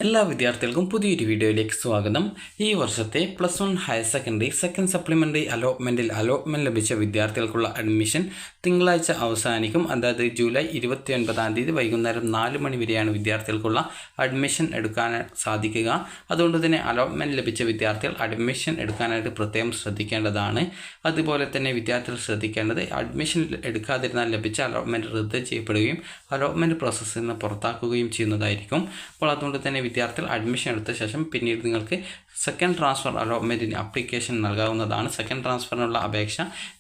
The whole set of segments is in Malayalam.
എല്ലാ വിദ്യാർത്ഥികൾക്കും പുതിയൊരു വീഡിയോയിലേക്ക് സ്വാഗതം. ഈ വർഷത്തെ +1 higher secondary second supplementary allotment ലഭിച്ച വിദ്യാർത്ഥികൾക്കുള്ള അഡ്മിഷൻ തിങ്കളാഴ്ച അവസാനിക്കും. അതായത് ജൂലൈ 29 വൈകുന്നേരം 4 മണി വരെയാണ് വിദ്യാർത്ഥികൾക്കുള്ള അഡ്മിഷൻ എടുക്കാൻ സാധിക്കുക. അതുകൊണ്ട് തന്നെ അലോട്ട്മെൻറ്റ് ലഭിച്ച വിദ്യാർത്ഥികൾ അഡ്മിഷൻ എടുക്കാനായിട്ട് പ്രത്യേകം ശ്രദ്ധിക്കേണ്ടതാണ്. അതുപോലെ തന്നെ വിദ്യാർത്ഥികൾ ശ്രദ്ധിക്കേണ്ടത് അഡ്മിഷൻ എടുക്കാതിരുന്നാൽ ലഭിച്ച അലോട്ട്മെൻറ്റ് റദ്ദ് ചെയ്യപ്പെടുകയും അലോട്ട്മെൻറ്റ് പ്രോസസ്സിൽ നിന്ന് പുറത്താക്കുകയും ചെയ്യുന്നതായിരിക്കും. അപ്പോൾ അതുകൊണ്ട് തന്നെ വിദ്യാർത്ഥികൾ അഡ്മിഷൻ എടുത്ത ശേഷം പിന്നീട് നിങ്ങൾക്ക് സെക്കൻഡ് ട്രാൻസ്ഫർ അലോട്ട്മെൻറ്റിന് അപ്ലിക്കേഷൻ നൽകാവുന്നതാണ്. സെക്കൻഡ് ട്രാൻസ്ഫറിനുള്ള അപേക്ഷ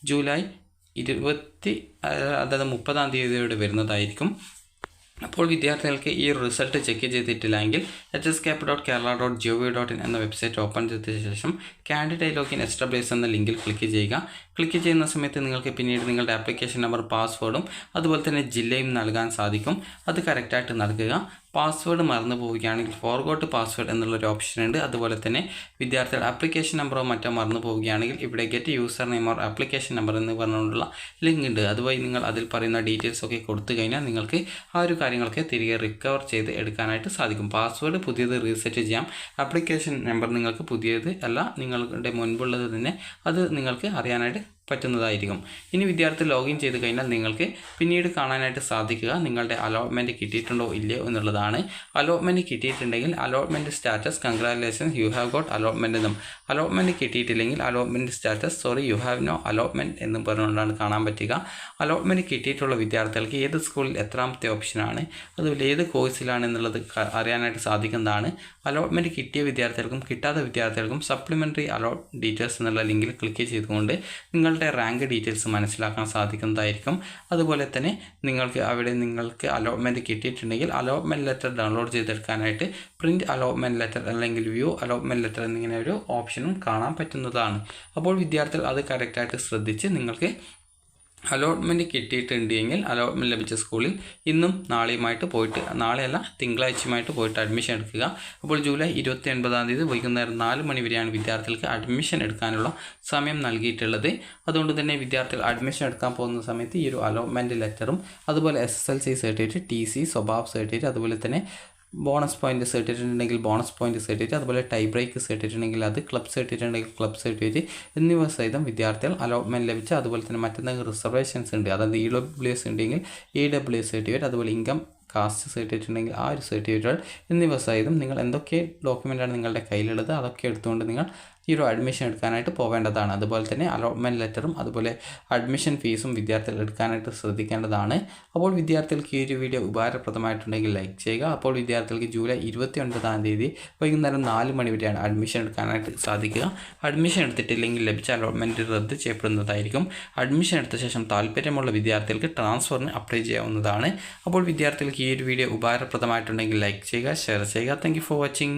ജൂലൈ 30 വരുന്നതായിരിക്കും. അപ്പോൾ വിദ്യാർത്ഥികൾക്ക് ഈ റിസൾട്ട് ചെക്ക് ചെയ്തിട്ടില്ലെങ്കിൽ hscap.kerala.gov.in എന്ന വെബ്സൈറ്റ് ഓപ്പൺ ചെയ്ത ശേഷം കാൻഡിഡേറ്റ് ലോഗിൻ എസ്റ്റാബ്ലിഷ് എന്ന ലിങ്കിൽ ക്ലിക്ക് ചെയ്യുക. ക്ലിക്ക് ചെയ്യുന്ന സമയത്ത് നിങ്ങൾക്ക് പിന്നീട് നിങ്ങളുടെ ആപ്ലിക്കേഷൻ നമ്പർ, പാസ്വേഡും അതുപോലെ തന്നെ ജില്ലയും നൽകാൻ സാധിക്കും. അത് കറക്റ്റായിട്ട് നൽകുക. പാസ്വേഡ് മറന്നു പോവുകയാണെങ്കിൽ ഫോർഗോട്ട് പാസ്വേഡ് എന്നുള്ളൊരു ഓപ്ഷൻ ഉണ്ട്. അതുപോലെ തന്നെ വിദ്യാർത്ഥികൾ ആപ്ലിക്കേഷൻ നമ്പറോ മറ്റോ മറന്നു പോവുകയാണെങ്കിൽ ഇവിടെ get user name or application number എന്ന് പറഞ്ഞുകൊണ്ടുള്ള ലിങ്ക് ഉണ്ട്. അതുവഴി നിങ്ങൾ അതിൽ പറയുന്ന ഡീറ്റെയിൽസ് ഒക്കെ കൊടുത്തു കഴിഞ്ഞാൽ നിങ്ങൾക്ക് ആ ഒരു കാര്യങ്ങളൊക്കെ തിരികെ റിക്കവർ ചെയ്ത് എടുക്കാനായിട്ട് സാധിക്കും. പാസ്വേഡ് പുതിയത് റീസെറ്റ് ചെയ്യാം. ആപ്ലിക്കേഷൻ നമ്പർ നിങ്ങൾക്ക് പുതിയത് അല്ല, നിങ്ങളുടെ മുൻപുള്ളത് തന്നെ അത് നിങ്ങൾക്ക് അറിയാനായിട്ട് പറ്റുന്നതായിരിക്കും. ഇനി വിദ്യാർത്ഥി ലോഗിൻ ചെയ്ത് കഴിഞ്ഞാൽ നിങ്ങൾക്ക് പിന്നീട് കാണാനായിട്ട് സാധിക്കുക നിങ്ങളുടെ അലോട്ട്മെൻറ്റ് കിട്ടിയിട്ടുണ്ടോ ഇല്ലയോ എന്നുള്ളതാണ്. അലോട്ട്മെൻറ്റ് കിട്ടിയിട്ടുണ്ടെങ്കിൽ allotment status congratulations you have got allotment എന്നും, അലോട്ട്മെൻറ്റ് കിട്ടിയിട്ടില്ലെങ്കിൽ allotment status sorry you have no allotment എന്നും പറഞ്ഞുകൊണ്ടാണ് കാണാൻ പറ്റുക. അലോട്ട്മെൻറ്റ് കിട്ടിയിട്ടുള്ള വിദ്യാർത്ഥികൾക്ക് ഏത് സ്കൂളിൽ എത്രാമത്തെ ഓപ്ഷനാണ്, അതുപോലെ ഏത് കോഴ്സിലാണ് എന്നുള്ളത് അറിയാനായിട്ട് സാധിക്കുന്നതാണ്. അലോട്ട്മെൻറ്റ് കിട്ടിയ വിദ്യാർത്ഥികൾക്കും കിട്ടാത്ത വിദ്യാർത്ഥികൾക്കും സപ്ലിമെൻ്ററി അലോട്ട് ഡീറ്റെയിൽസ് എന്നുള്ള ലിങ്കിൽ ക്ലിക്ക് ചെയ്തുകൊണ്ട് നിങ്ങളുടെ റാങ്ക് ഡീറ്റെയിൽസ് മനസ്സിലാക്കാൻ സാധിക്കുന്നതായിരിക്കും. അതുപോലെ തന്നെ നിങ്ങൾക്ക് അലോട്ട്മെൻറ്റ് കിട്ടിയിട്ടുണ്ടെങ്കിൽ അലോട്ട്മെൻറ്റ് ലെറ്റർ ഡൗൺലോഡ് ചെയ്തെടുക്കാനായിട്ട് പ്രിൻറ്റ് അലോട്ട്മെൻറ്റ് ലെറ്റർ അല്ലെങ്കിൽ വ്യൂ അലോട്ട്മെൻറ്റ് ലെറ്റർ എന്നിങ്ങനെ ഒരു ഓപ്ഷനും കാണാൻ പറ്റുന്നതാണ്. അപ്പോൾ വിദ്യാർത്ഥികൾ അത് കറക്റ്റായിട്ട് ശ്രദ്ധിച്ച് നിങ്ങൾക്ക് അലോട്ട്മെൻറ്റ് കിട്ടിയിട്ടുണ്ടെങ്കിൽ അലോട്ട്മെൻറ്റ് ലഭിച്ച സ്കൂളിൽ ഇന്നും നാളെയുമായിട്ട് പോയിട്ട്, നാളെയല്ല തിങ്കളാഴ്ചയുമായിട്ട് പോയിട്ട് അഡ്മിഷൻ എടുക്കുക. അപ്പോൾ ജൂലൈ 29 വൈകുന്നേരം 4 മണി വരെയാണ് വിദ്യാർത്ഥികൾക്ക് അഡ്മിഷൻ എടുക്കാനുള്ള സമയം നൽകിയിട്ടുള്ളത്. അതുകൊണ്ട് തന്നെ വിദ്യാർത്ഥികൾ അഡ്മിഷൻ എടുക്കാൻ പോകുന്ന സമയത്ത് ഈ ഒരു അലോട്ട്മെൻറ്റ് ലെറ്ററും അതുപോലെ SSLC സർട്ടിഫിക്കറ്റ്, TC, സ്വഭാവ് സർട്ടിഫിക്കറ്റ്, അതുപോലെ തന്നെ ബോണസ് പോയിൻ്റ് സർട്ടിഫിക്കറ്റ് ഉണ്ടെങ്കിൽ ബോണസ് പോയിൻ്റ് സർട്ടിഫിക്കറ്റ്, അതുപോലെ ടൈ ബ്രേക്ക് സർട്ടിഫിക്കറ്റ് ഉണ്ടെങ്കിൽ അത്, ക്ലബ് സർട്ടിഫിക്കറ്റ് ഉണ്ടെങ്കിൽ ക്ലബ് സർട്ടിഫിക്കറ്റ് എന്നിവ സഹിതം വിദ്യാർത്ഥികൾ അലോട്ട്മെൻറ്റ് ലഭിച്ച, അതുപോലെ തന്നെ മറ്റെന്തെങ്കിലും റിസർവേഷൻസ് ഉണ്ട്, അതായത് EWS ഉണ്ടെങ്കിൽ EWS സർട്ടിഫിക്കറ്റ്, അതുപോലെ ഇൻകം കാസ്റ്റ് സർട്ടിഫിക്കറ്റ് ഉണ്ടെങ്കിൽ ആ ഒരു സർട്ടിഫിക്കറ്റുകൾ എന്നിവ സഹിതം നിങ്ങൾ എന്തൊക്കെ ഡോക്യുമെൻ്റാണ് നിങ്ങളുടെ കയ്യിലുള്ളത് അതൊക്കെ എടുത്തുകൊണ്ട് നിങ്ങൾ ഈ ഒരു അഡ്മിഷൻ എടുക്കാനായിട്ട് പോവേണ്ടതാണ്. അതുപോലെ തന്നെ അലോട്ട്മെൻറ്റ് ലെറ്ററും അതുപോലെ അഡ്മിഷൻ ഫീസും വിദ്യാർത്ഥികൾ എടുക്കാനായിട്ട് ശ്രദ്ധിക്കേണ്ടതാണ്. അപ്പോൾ വിദ്യാർത്ഥികൾക്ക് ഈ ഒരു വീഡിയോ ഉപകാരപ്രദമായിട്ടുണ്ടെങ്കിൽ ലൈക്ക് ചെയ്യുക. അപ്പോൾ വിദ്യാർത്ഥികൾക്ക് ജൂലൈ 29 വൈകുന്നേരം 4 മണി വരെയാണ് അഡ്മിഷൻ എടുക്കാനായിട്ട് സാധിക്കുക. അഡ്മിഷൻ എടുത്തിട്ടില്ലെങ്കിൽ ലഭിച്ച അലോട്ട്മെൻറ്റ് റദ്ദ് ചെയ്യപ്പെടുന്നതായിരിക്കും. അഡ്മിഷൻ എടുത്ത ശേഷം താല്പര്യമുള്ള വിദ്യാർത്ഥികൾക്ക് ട്രാൻസ്ഫറിന് അപ്ലൈ ചെയ്യാവുന്നതാണ്. അപ്പോൾ വിദ്യാർത്ഥികൾക്ക് ഈ ഒരു വീഡിയോ ഉപകാരപ്രദമായിട്ടുണ്ടെങ്കിൽ ലൈക്ക് ചെയ്യുക, ഷെയർ ചെയ്യുക. Thank you for watching.